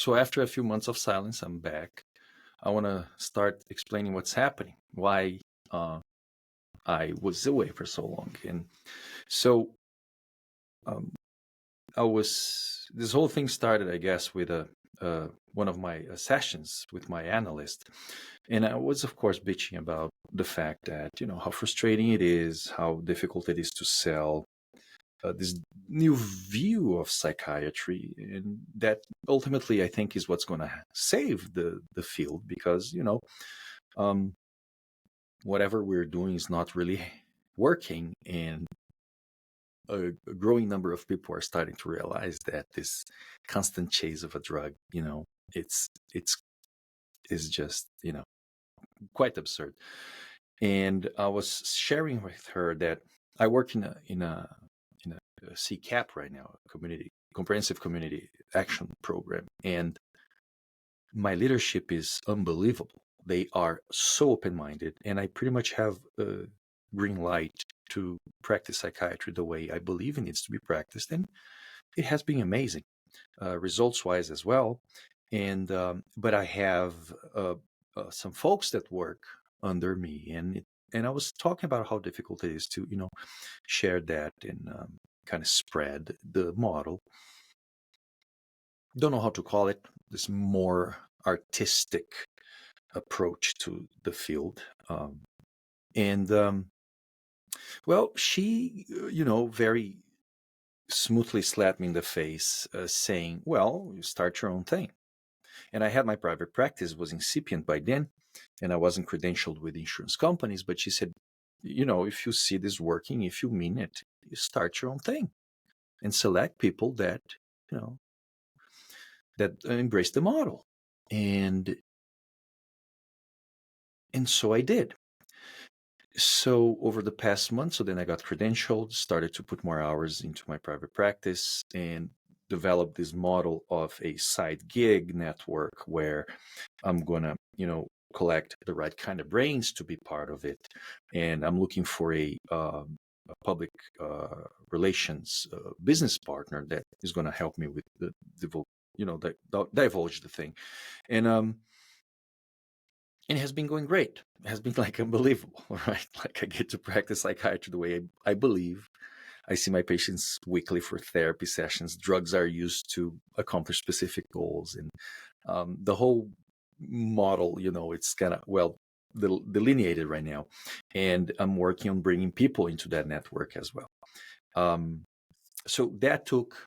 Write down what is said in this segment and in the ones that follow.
So after a few months of silence, I'm back. I want to start explaining what's happening, why I was away for so long. And so this whole thing started, I guess, with one of my sessions with my analyst. And I was, of course, bitching about the fact that, how frustrating it is, how difficult it is to sell this new view of psychiatry, and that ultimately I think is what's going to save the field, because whatever we're doing is not really working, and a growing number of people are starting to realize that this constant chase of a drug, it's just quite absurd. And I was sharing with her that I work in a CCAP right now, a comprehensive community action program, and my leadership is unbelievable. They are so open-minded, and I pretty much have a green light to practice psychiatry the way I believe it needs to be practiced, and it has been amazing, results-wise as well. And but I have some folks that work under me, and I was talking about how difficult it is to share that and kind of spread the model. Don't know how to call it, this more artistic approach to the field. Well, she, very smoothly slapped me in the face, saying, well, you start your own thing. And I had my private practice, was incipient by then, and I wasn't credentialed with insurance companies, but she said, if you see this working, if you mean it, you start your own thing and select people that, that embrace the model. And so I did. So over the past month, so then I got credentialed, started to put more hours into my private practice, and developed this model of a side gig network where I'm going to, collect the right kind of brains to be part of it. And I'm looking for a public relations business partner that is going to help me with divulge the thing. And it has been going great. It has been like unbelievable, right? Like I get to practice psychiatry the way I believe. I see my patients weekly for therapy sessions. Drugs are used to accomplish specific goals. And the whole model, it's kind of, delineated right now. And I'm working on bringing people into that network as well. So that took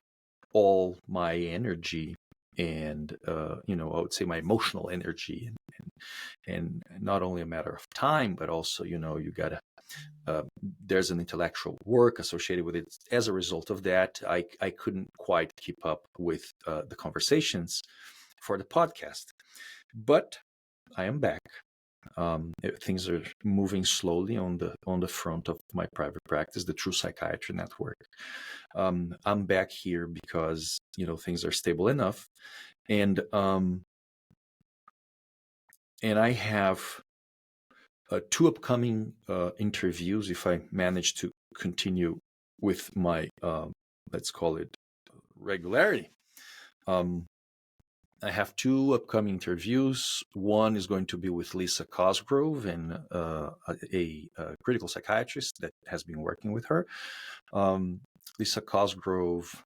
all my energy and, I would say my emotional energy, and not only a matter of time, but also, you gotta, there's an intellectual work associated with it. As a result of that, I couldn't quite keep up with the conversations for the podcast, but I am back. Things are moving slowly on the front of my private practice, the TRUE Psychiatry Network. I'm back here because things are stable enough, and I have 2 upcoming interviews if I manage to continue with my let's call it regularity. I have 2 upcoming interviews. One is going to be with Lisa Cosgrove, and a critical psychiatrist that has been working with her. Lisa Cosgrove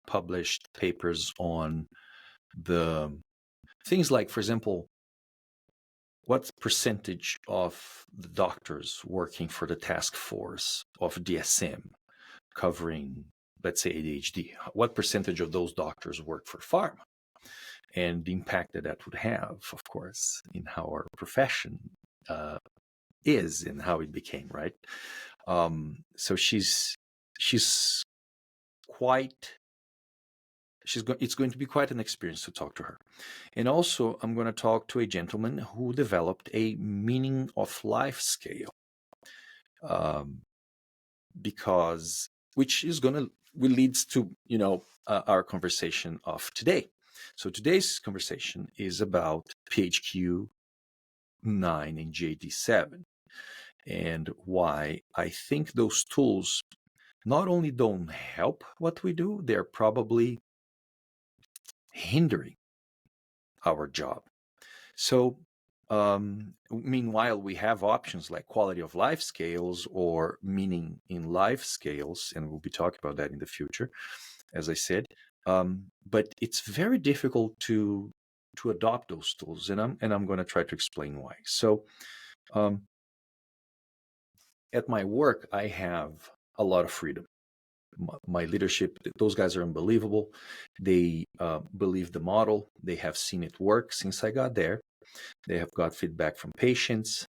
published papers on the things like, for example, what percentage of the doctors working for the task force of DSM covering, let's say, ADHD, what percentage of those doctors work for pharma? And the impact that would have, of course, in how our profession is and how it became, right? So it's going to be quite an experience to talk to her. And also, I'm going to talk to a gentleman who developed a meaning of life scale, which leads to our conversation of today. So today's conversation is about PHQ9 and GAD7, and why I think those tools not only don't help what we do, they're probably hindering our job. So meanwhile, we have options like quality of life scales or meaning in life scales, and we'll be talking about that in the future, as I said. But it's very difficult to adopt those tools, and I'm going to try to explain why. So at my work, I have a lot of freedom. My leadership, those guys are unbelievable. They believe the model. They have seen it work since I got there. They have got feedback from patients.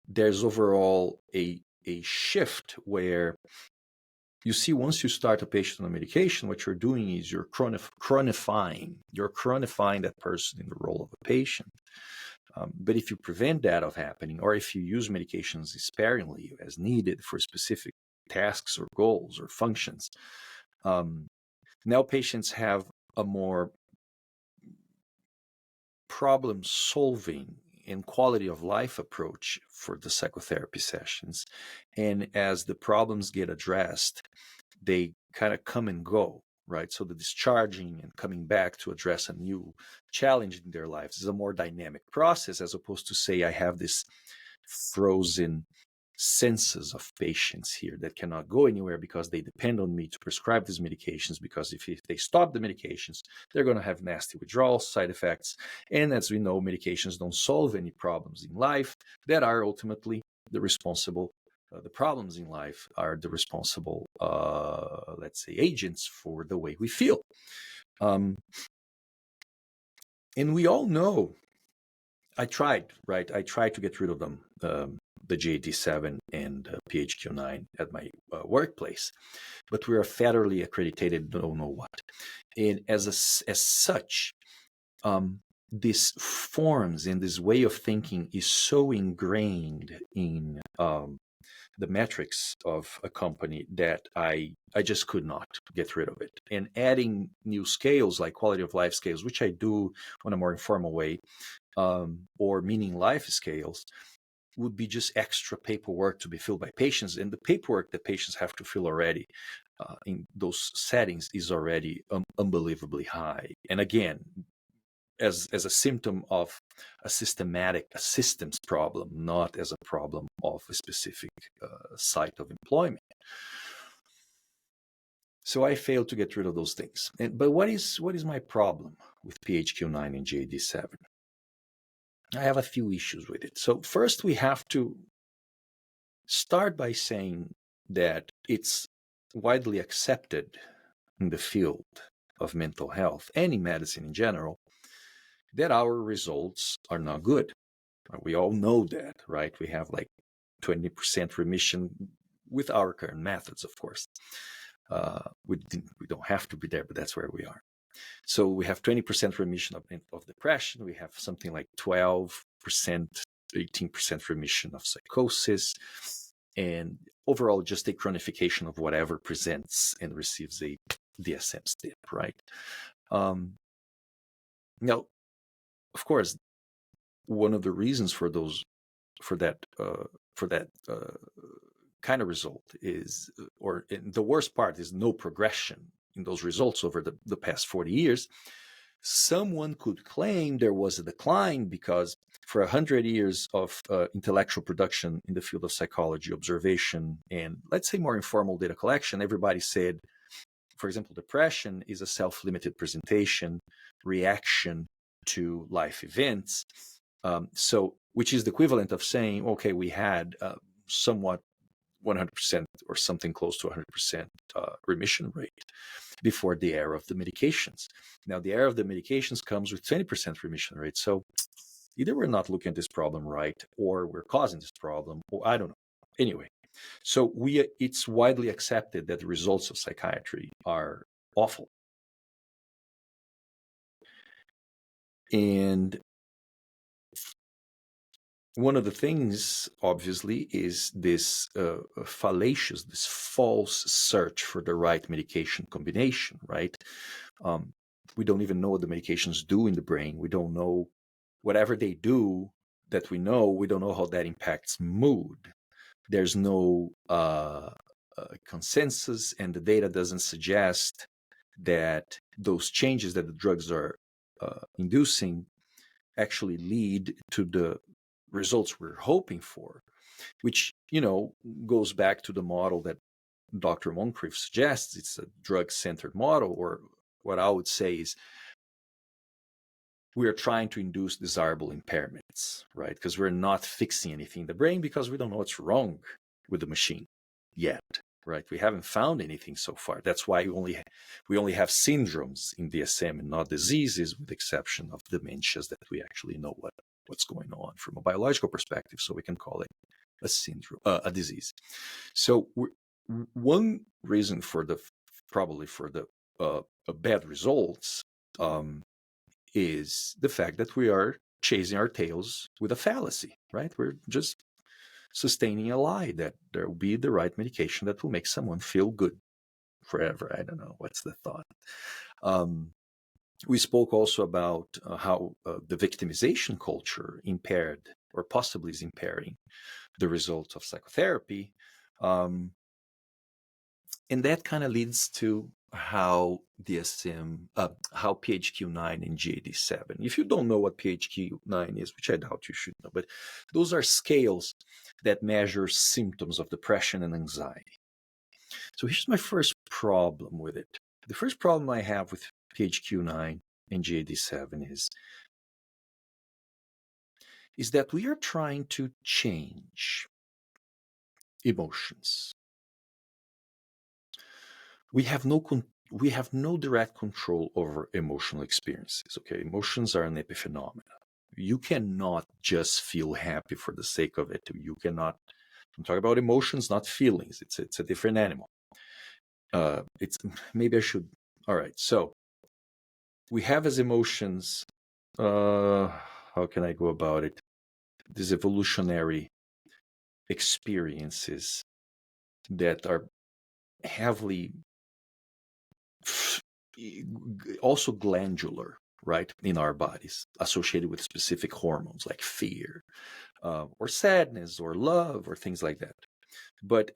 There's overall a shift where you see, once you start a patient on a medication, what you're doing is you're chronifying that person in the role of a patient. But if you prevent that of happening, or if you use medications sparingly as needed for specific tasks or goals or functions, now patients have a more problem-solving and quality of life approach for the psychotherapy sessions. And as the problems get addressed, they kind of come and go, right? So the discharging and coming back to address a new challenge in their lives is a more dynamic process, as opposed to, say, I have this frozen census of patients here that cannot go anywhere because they depend on me to prescribe these medications, because if they stop the medications, they're going to have nasty withdrawal side effects. And as we know, medications don't solve any problems in life that are ultimately the responsible the problems in life are the responsible, let's say, agents for the way we feel. And we all know, I tried to get rid of them, the GAD7 and PHQ9 at my workplace, but we are federally accredited, don't know what. And as such, these forms and this way of thinking is so ingrained in the metrics of a company that I just could not get rid of it. And adding new scales like quality of life scales, which I do on a more informal way, or meaning life scales, would be just extra paperwork to be filled by patients. And the paperwork that patients have to fill already in those settings is already unbelievably high. And again, as a symptom of a systems problem, not as a problem of a specific site of employment. So I failed to get rid of those things. But what is my problem with PHQ9 and GAD7? I have a few issues with it. So first, we have to start by saying that it's widely accepted in the field of mental health and in medicine in general that our results are not good. We all know that, right? We have like 20% remission with our current methods, of course. We don't have to be there, but that's where we are. So we have 20% remission of depression. We have something like 12%, 18% remission of psychosis. And overall, just a chronification of whatever presents and receives a DSM step, right? Now, of course, one of the reasons for that kind of result is, or the worst part is, no progression in those results over the past 40 years. Someone could claim there was a decline because for 100 years of intellectual production in the field of psychology, observation, and let's say more informal data collection, everybody said, for example, depression is a self-limited presentation reaction to life events. So, which is the equivalent of saying, okay, we had somewhat 100% or something close to 100% remission rate before the era of the medications. Now, the era of the medications comes with 20% remission rate. So either we're not looking at this problem right, or we're causing this problem, or I don't know. Anyway, so it's widely accepted that the results of psychiatry are awful. And one of the things, obviously, is this fallacious, this false search for the right medication combination, right? We don't even know what the medications do in the brain. We don't know whatever they do that we don't know how that impacts mood. There's no consensus, and the data doesn't suggest that those changes that the drugs are inducing actually lead to the results we're hoping for, which, goes back to the model that Dr. Moncrief suggests. It's a drug-centered model, or what I would say is we are trying to induce desirable impairments, right? Because we're not fixing anything in the brain because we don't know what's wrong with the machine yet, right? We haven't found anything so far. That's why we only have syndromes in DSM and not diseases, with the exception of dementias that we actually know what's going on from a biological perspective, so we can call it a syndrome, a disease. So one reason for the bad results is the fact that we are chasing our tails with a fallacy, right? We're just sustaining a lie that there will be the right medication that will make someone feel good forever. I don't know. What's the thought? We spoke also about how the victimization culture impaired, or possibly is impairing, the results of psychotherapy. And that kind of leads to how DSM, how PHQ9 and GAD7. If you don't know what PHQ9 is, which I doubt you should know, but those are scales that measure symptoms of depression and anxiety. So here's my first problem with it. The first problem I have with PHQ9 and GAD7 is that we are trying to change emotions. We have no direct control over emotional experiences. Okay, emotions are an epiphenomenon. You cannot just feel happy for the sake of it. You cannot. I'm talking about emotions, not feelings. It's a different animal. It's maybe I should. All right. So we have as emotions. How can I go about it? These evolutionary experiences that are heavily also glandular, right, in our bodies, associated with specific hormones like fear, or sadness, or love, or things like that. But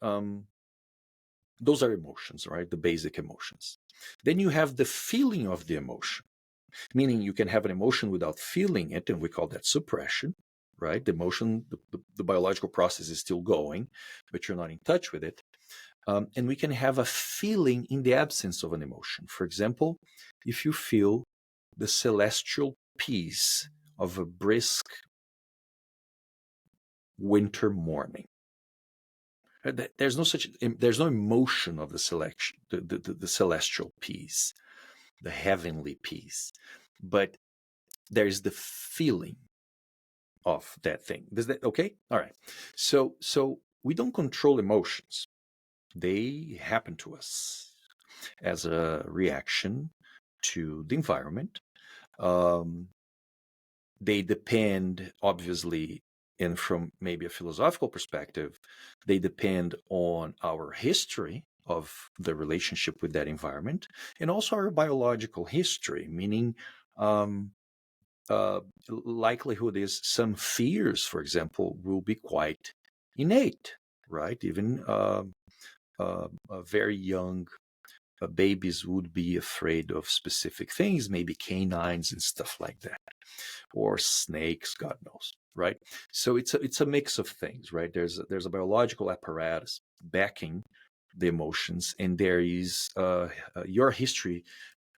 those are emotions, right? The basic emotions. Then you have the feeling of the emotion, meaning you can have an emotion without feeling it, and we call that suppression, right? The emotion, the biological process is still going, but you're not in touch with it. And we can have a feeling in the absence of an emotion. For example, if you feel the celestial peace of a brisk winter morning, there's no emotion of the celestial peace, the heavenly peace, but there's the feeling of that thing. Is that okay? All right. So we don't control emotions. They happen to us as a reaction to the environment. They depend, obviously, and from maybe a philosophical perspective, they depend on our history of the relationship with that environment, and also our biological history, meaning likelihood is some fears, for example, will be quite innate, right? Even very young babies would be afraid of specific things, maybe canines and stuff like that, or snakes, God knows, right? So it's a mix of things, right? There's a biological apparatus backing the emotions, and there is your history.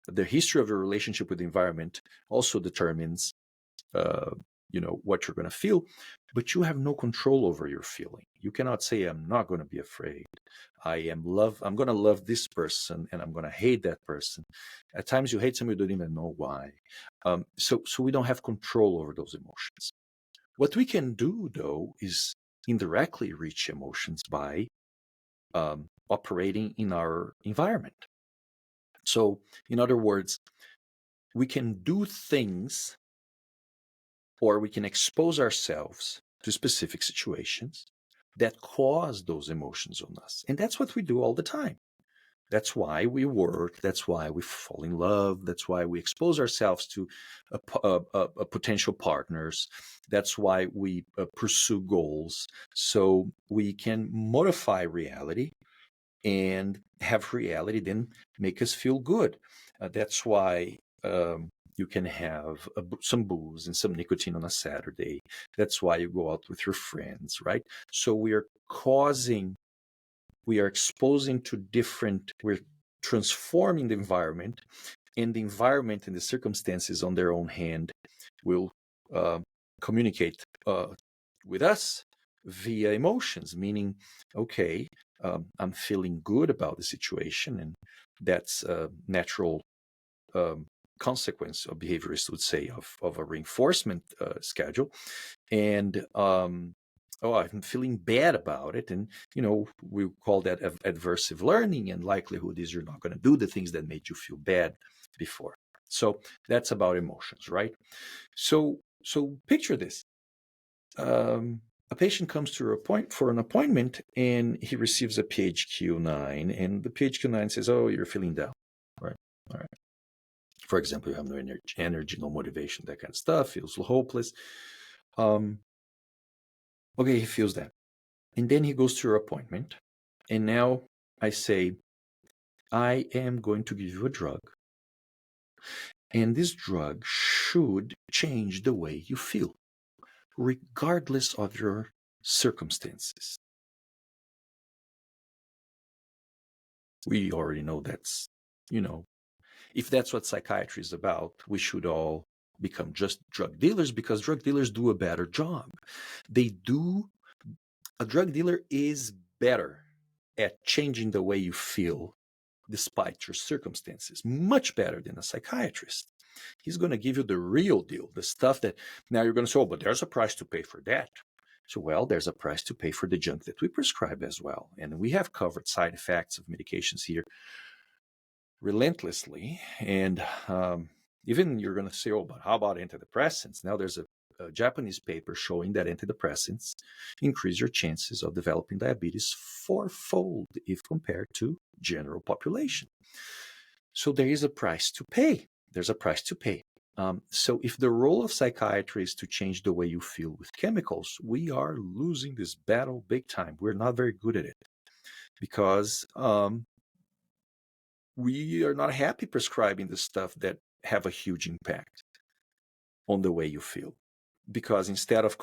The history of your relationship with the environment also determines what you're going to feel, but you have no control over your feeling. You cannot say, I'm not going to be afraid. I'm going to love this person, and I'm going to hate that person. At times you hate someone you don't even know why. So we don't have control over those emotions. What we can do, though, is indirectly reach emotions by operating in our environment. So, in other words, we can do things, or we can expose ourselves to specific situations that cause those emotions on us. And that's what we do all the time. That's why we work. That's why we fall in love. That's why we expose ourselves to potential partners. That's why we pursue goals. So we can modify reality and have reality then make us feel good. That's why You can have some booze and some nicotine on a Saturday. That's why you go out with your friends, right? So we are exposing to different, we're transforming the environment, and the environment and the circumstances on their own hand will communicate with us via emotions, meaning, okay, I'm feeling good about the situation, and that's a natural consequence, of behaviorists would say, of a reinforcement schedule. And I'm feeling bad about it, and we call that adversive learning, and likelihood is you're not going to do the things that made you feel bad before. So that's about emotions, right? So picture this. A patient comes to for an appointment, and he receives a PHQ9, and the PHQ9 says, oh, you're feeling down, right? All right. For example, you have no energy, no motivation, that kind of stuff, feels hopeless. Okay, he feels that. And then he goes to your appointment, and now I say, I am going to give you a drug, and this drug should change the way you feel, regardless of your circumstances. We already know that's, if that's what psychiatry is about, we should all become just drug dealers, because drug dealers do a better job. A drug dealer is better at changing the way you feel despite your circumstances, much better than a psychiatrist. He's going to give you the real deal, the stuff that now you're going to say, oh, but there's a price to pay for that. So, well, there's a price to pay for the junk that we prescribe as well. And we have covered side effects of medications here relentlessly. And even you're going to say, oh, but how about antidepressants? Now there's a Japanese paper showing that antidepressants increase your chances of developing diabetes fourfold if compared to general population. So there is a price to pay. There's a price to pay. So if the role of psychiatry is to change the way you feel with chemicals, we are losing this battle big time. We're not very good at it, because we are not happy prescribing the stuff that have a huge impact on the way you feel. Because instead of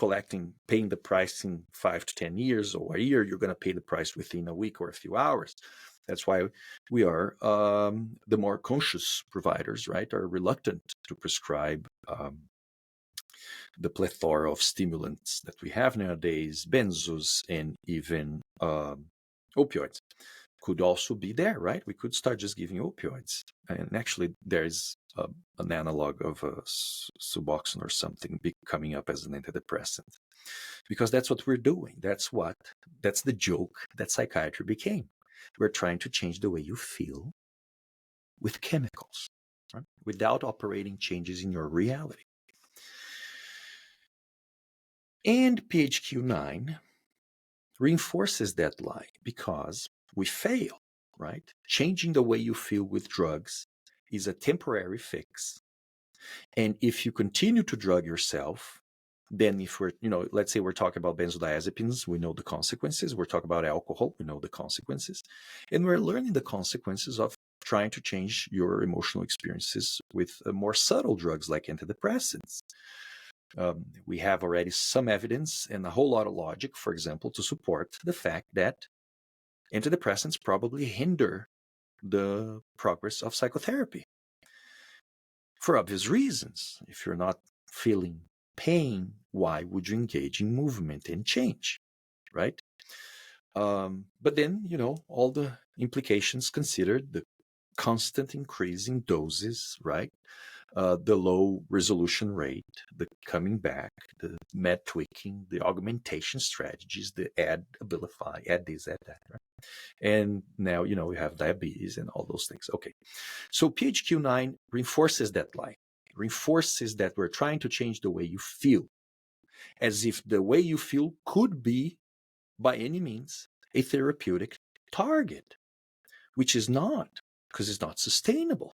paying the price in 5 to 10 years or a year, you're going to pay the price within a week or a few hours. That's why we are, the more conscious providers, right, are reluctant to prescribe the plethora of stimulants that we have nowadays, benzos, and even opioids. Could also be there, right? We could start just giving opioids. And actually, there's an analog of a Suboxone or something coming up as an antidepressant. Because that's what we're doing. That's the joke that psychiatry became. We're trying to change the way you feel with chemicals, right? Without operating changes in your reality. And PHQ9 reinforces that lie, because we fail, right? Changing the way you feel with drugs is a temporary fix. And if you continue to drug yourself, then if we're, let's say we're talking about benzodiazepines, we know the consequences. We're talking about alcohol, we know the consequences. And we're learning the consequences of trying to change your emotional experiences with more subtle drugs like antidepressants. We have already some evidence and a whole lot of logic, for example, to support the fact that antidepressants probably hinder the progress of psychotherapy. For obvious reasons. If you're not feeling pain, why would you engage in movement and change, right? But then, all the implications considered, the constant increase in doses, right? The low resolution rate, the coming back, the med tweaking, the augmentation strategies, the add Abilify, add this, add that, right? And now, we have diabetes and all those things. Okay. So PHQ9 reinforces that lie, reinforces that we're trying to change the way you feel, as if the way you feel could be, by any means, a therapeutic target, which is not, because it's not sustainable.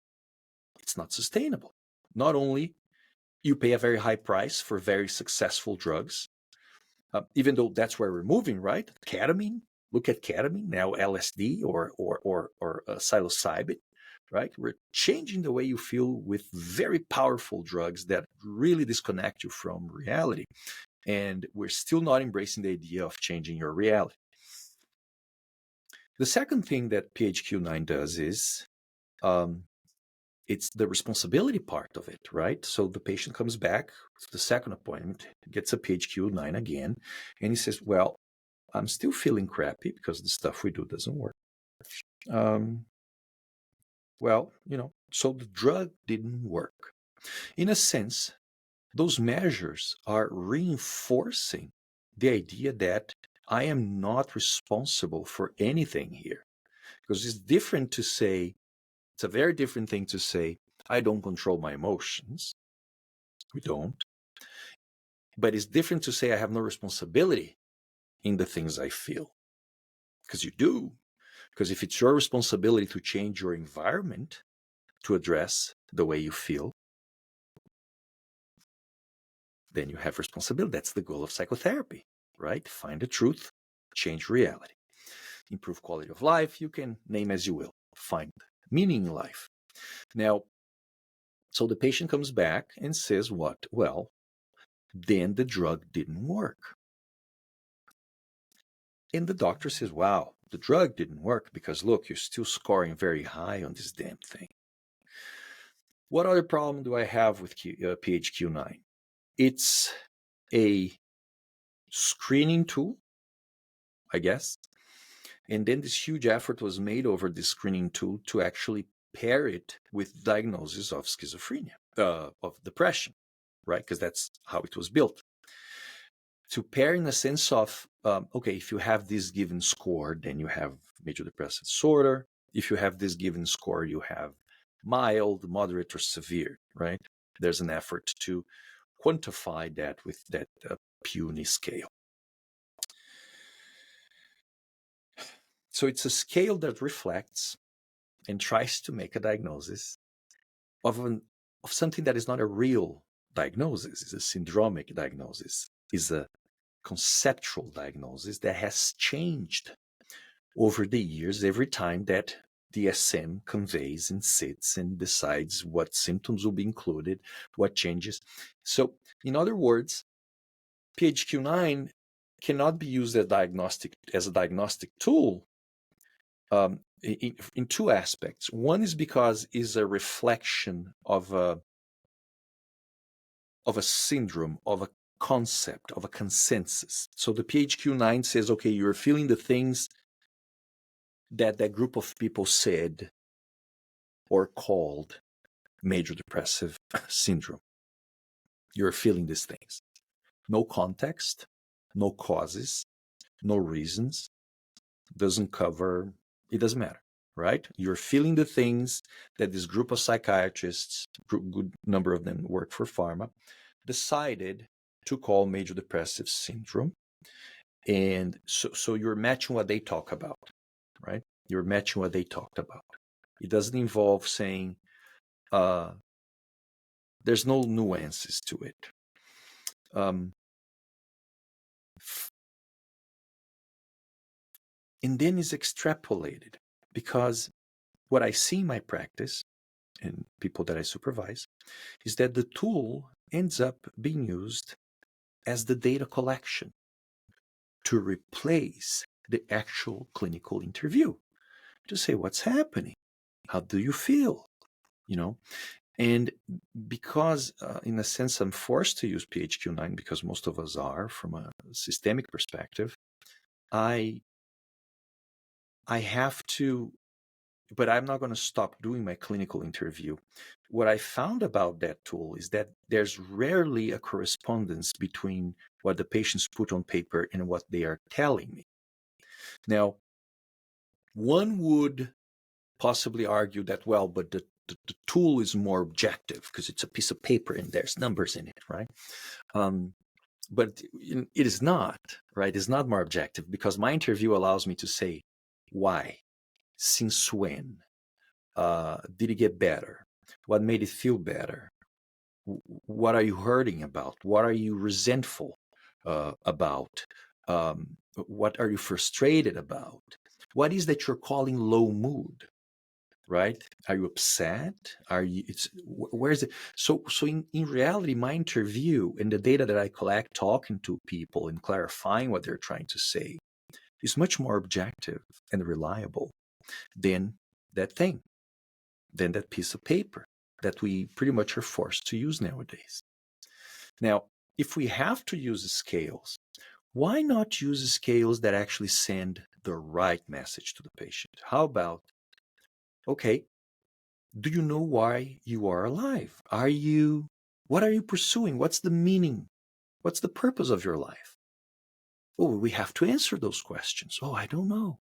It's not sustainable. Not only you pay a very high price for very successful drugs, even though that's where we're moving, right? Ketamine, look at ketamine, now LSD or psilocybin, right? We're changing the way you feel with very powerful drugs that really disconnect you from reality. And we're still not embracing the idea of changing your reality. The second thing that PHQ9 does is it's the responsibility part of it, right? So the patient comes back to the second appointment, gets a PHQ9 again, and he says, well, I'm still feeling crappy because the stuff we do doesn't work. Well, so the drug didn't work. In a sense, those measures are reinforcing the idea that I am not responsible for anything here. Because it's different to say, it's a very different thing to say, I don't control my emotions. We don't. But it's different to say I have no responsibility in the things I feel. Because you do. Because if it's your responsibility to change your environment to address the way you feel, then you have responsibility. That's the goal of psychotherapy, right? Find the truth, change reality, improve quality of life. You can name as you will. Find meaning in life. Now, so the patient comes back and says what? Well, then the drug didn't work. And the doctor says, wow, the drug didn't work because look, you're still scoring very high on this damn thing. What other problem do I have with PHQ9? It's a screening tool, I guess. And then this huge effort was made over this screening tool to actually pair it with diagnosis of schizophrenia, of depression, right? Because that's how it was built. To pair in the sense of, okay, if you have this given score, then you have major depressive disorder. If you have this given score, you have mild, moderate, or severe, right? There's an effort to quantify that with that puny scale. So it's a scale that reflects and tries to make a diagnosis of something that is not a real diagnosis. It's a syndromic diagnosis. It's a conceptual diagnosis that has changed over the years every time that DSM conveys and sits and decides what symptoms will be included, what changes. So, in other words, PHQ9 cannot be used as a diagnostic tool in two aspects. One is because it's a reflection of a syndrome, of a concept, of a consensus. So the PHQ9 says, okay, you're feeling the things that group of people said or called major depressive syndrome. You're feeling these things. No context, no causes, no reasons, doesn't cover, it doesn't matter, right? You're feeling the things that this group of psychiatrists, good number of them work for pharma, decided to call major depressive syndrome. And so you're matching what they talk about, right? You're matching what they talked about. It doesn't involve saying, there's no nuances to it. And then it's extrapolated, because what I see in my practice and people that I supervise is that the tool ends up being used as the data collection to replace the actual clinical interview, to say, what's happening? How do you feel? And because in a sense I'm forced to use PHQ9, because most of us are from a systemic perspective, I have to, but I'm not going to stop doing my clinical interview. What I found about that tool is that there's rarely a correspondence between what the patients put on paper and what they are telling me. Now, one would possibly argue that, well, but the tool is more objective because it's a piece of paper and there's numbers in it, right? But it is not, right? It's not more objective, because my interview allows me to say, why? Since when? Did it get better? What made it feel better? What are you hurting about? What are you resentful about? What are you frustrated about? What is that you're calling low mood? right? Are you upset? Are you, where is it? So in reality, my interview and the data that I collect talking to people and clarifying what they're trying to say is much more objective and reliable than that thing, than that piece of paper that we pretty much are forced to use nowadays. Now, if we have to use scales, why not use scales that actually send the right message to the patient? How about, okay, do you know why you are alive? What are you pursuing? What's the meaning? What's the purpose of your life? Oh, we have to answer those questions. Oh, I don't know.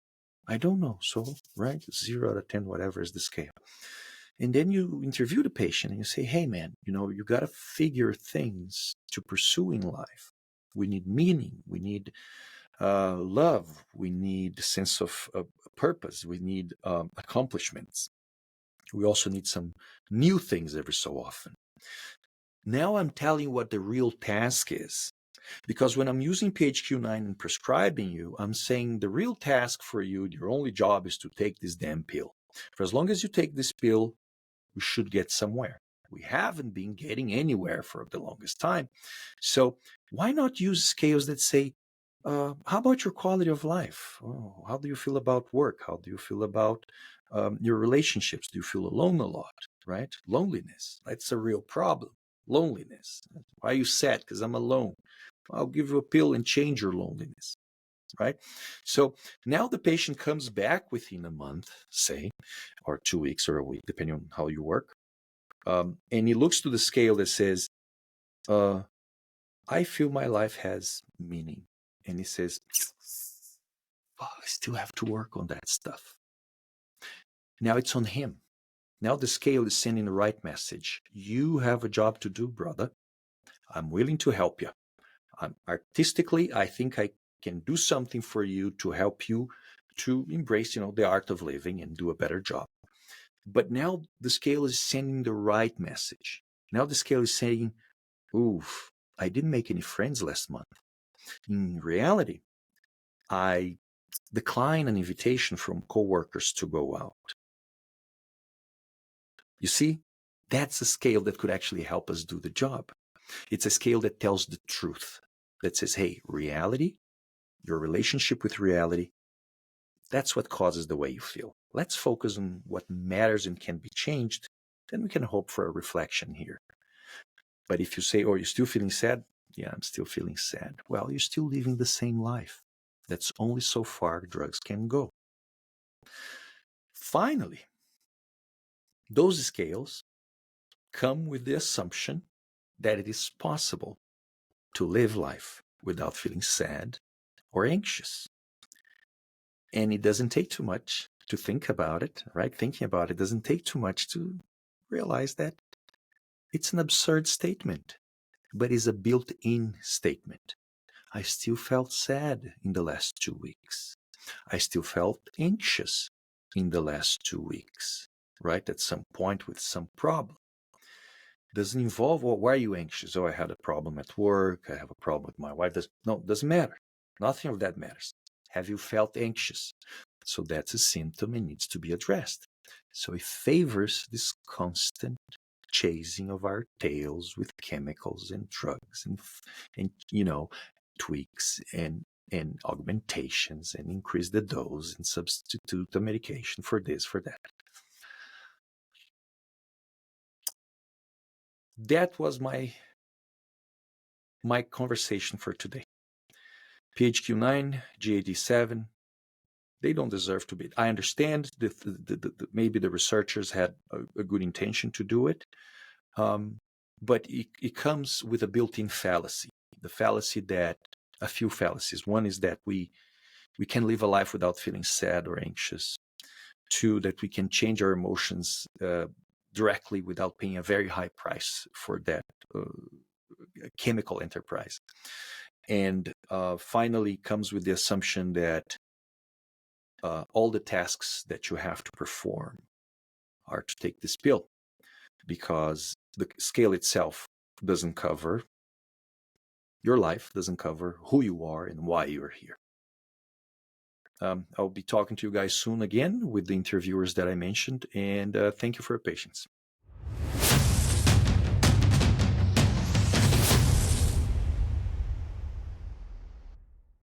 I don't know. So, right, 0 out of 10, whatever is the scale. And then you interview the patient and you say, hey, man, you got to figure things to pursue in life. We need meaning. We need love. We need a sense of purpose. We need accomplishments. We also need some new things every so often. Now I'm telling you what the real task is. Because when I'm using PHQ9 and prescribing you, I'm saying the real task for you, your only job is to take this damn pill. For as long as you take this pill, we should get somewhere. We haven't been getting anywhere for the longest time. So why not use scales that say, how about your quality of life? Oh, how do you feel about work? How do you feel about your relationships? Do you feel alone a lot, right? Loneliness, that's a real problem. Loneliness. Why are you sad? Because I'm alone. I'll give you a pill and change your loneliness, right? So now the patient comes back within a month, say, or 2 weeks or a week, depending on how you work. And he looks to the scale that says, I feel my life has meaning. And he says, oh, I still have to work on that stuff. Now it's on him. Now the scale is sending the right message. You have a job to do, brother. I'm willing to help you. Artistically, I think I can do something for you to help you to embrace, the art of living and do a better job. But now the scale is sending the right message. Now the scale is saying, oof, I didn't make any friends last month. In reality, I declined an invitation from coworkers to go out. You see, that's a scale that could actually help us do the job. It's a scale that tells the truth, that says, hey, reality, your relationship with reality, that's what causes the way you feel. Let's focus on what matters and can be changed. Then we can hope for a reflection here. But if you say, oh, you're still feeling sad? Yeah, I'm still feeling sad. Well, you're still living the same life. That's only so far drugs can go. Finally, those scales come with the assumption that it is possible to live life without feeling sad or anxious. And it doesn't take too much to think about it, right? Thinking about it doesn't take too much to realize that it's an absurd statement, but is a built-in statement. I still felt sad in the last 2 weeks. I still felt anxious in the last 2 weeks, right? At some point with some problem. Doesn't involve, well, why are you anxious? Oh, I had a problem at work. I have a problem with my wife. No, doesn't matter. Nothing of that matters. Have you felt anxious? So that's a symptom and needs to be addressed. So it favors this constant chasing of our tails with chemicals and drugs and tweaks and augmentations and increase the dose and substitute the medication for this, for that. That was my conversation for today. PHQ9, GAD7, they don't deserve to be. I understand that maybe the researchers had a good intention to do it, but it comes with a built-in fallacy. The fallacy that, a few fallacies. One is that we can live a life without feeling sad or anxious. Two, that we can change our emotions directly without paying a very high price for that chemical enterprise. And finally comes with the assumption that all the tasks that you have to perform are to take this pill, because the scale itself doesn't cover your life, doesn't cover who you are and why you're here. I'll be talking to you guys soon again with the interviewers that I mentioned. And thank you for your patience.